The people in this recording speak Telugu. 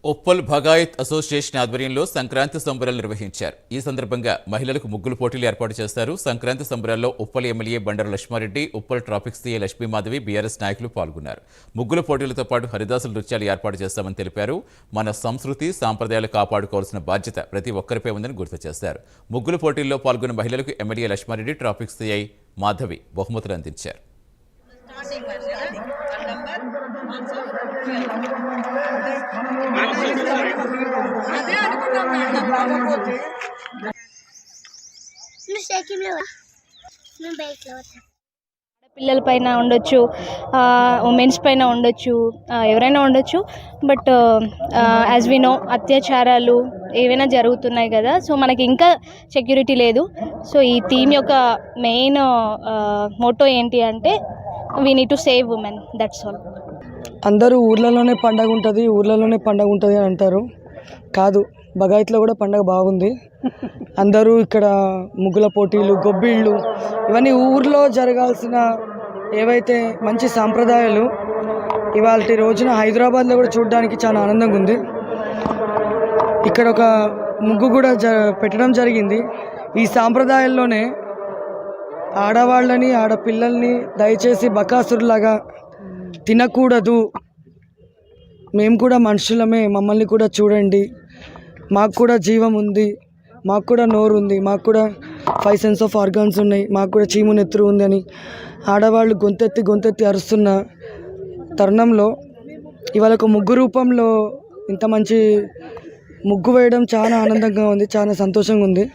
ఉప్పల్ భగాయత్ అసోసియేషన్ ఆధ్వర్యంలో సంక్రాంతి సంబరాలు నిర్వహించారు. ఈ సందర్భంగా మహిళలకు ముగ్గులు పోటీలు ఏర్పాటు చేశారు. సంక్రాంతి సంబరాల్లో Uppal MLA Bandaru Laxma Reddy, Uppal traffic CA Lakshmi Madhavi, BRS నాయకులు పాల్గొన్నారు. ముగ్గుల పోటీలతో పాటు హరిదాసుల నృత్యాలు ఏర్పాటు చేస్తామని తెలిపారు. మన సంస్కృతి సాంప్రదాయాలు కాపాడుకోవాల్సిన బాధ్యత ప్రతి ఒక్కరిపై ఉందని గుర్తు చేశారు. ముగ్గుల పోటీల్లో పాల్గొన్న మహిళలకు MLA Lakshma Reddy, traffic CI Madhavi బహుమతులు అందించారు. పిల్లల పైన ఉండొచ్చు, ఉమెన్స్ పైన ఉండొచ్చు, ఎవరైనా ఉండొచ్చు. బట్ యాజ్ వి నో అత్యాచారాలు ఏవైనా జరుగుతున్నాయి కదా. సో మనకి ఇంకా సెక్యూరిటీ లేదు. సో ఈ థీమ్ యొక్క మెయిన్ మోటో ఏంటి అంటే we need to save women, that's all. అందరూ ఊర్లలోనే పండగ ఉంటుంది అని అంటారు. కాదు, బగాయత్లో కూడా పండగ బాగుంది. అందరూ ఇక్కడ ముగ్గుల పోటీలు, గొబ్బిళ్ళు, ఇవన్నీ ఊర్లో జరగాల్సిన ఏవైతే మంచి సాంప్రదాయాలు ఇవాళ రోజున హైదరాబాద్లో కూడా చూడడానికి చాలా ఆనందంగా ఉంది. ఇక్కడ ఒక ముగ్గు కూడా పెట్టడం జరిగింది. ఈ సాంప్రదాయాల్లోనే ఆడవాళ్ళని, ఆడపిల్లల్ని దయచేసి బకాసురులాగా తినకూడదు, మేము కూడా మనుషులమే, మమ్మల్ని కూడా చూడండి, మాకు కూడా జీవం ఉంది, మాకు కూడా నోరు ఉంది, మాకు కూడా 5 సెన్స్ ఆఫ్ ఆర్గాన్స్ ఉన్నాయి, మాకు కూడా చీము నెత్తురు ఉంది అని ఆడవాళ్ళు గొంతెత్తి అరుస్తున్న తరుణంలో ఇవాళ ఒక ముగ్గు రూపంలో ఇంత మంచి ముగ్గు వేయడం చాలా ఆనందంగా ఉంది, చాలా సంతోషంగా ఉంది.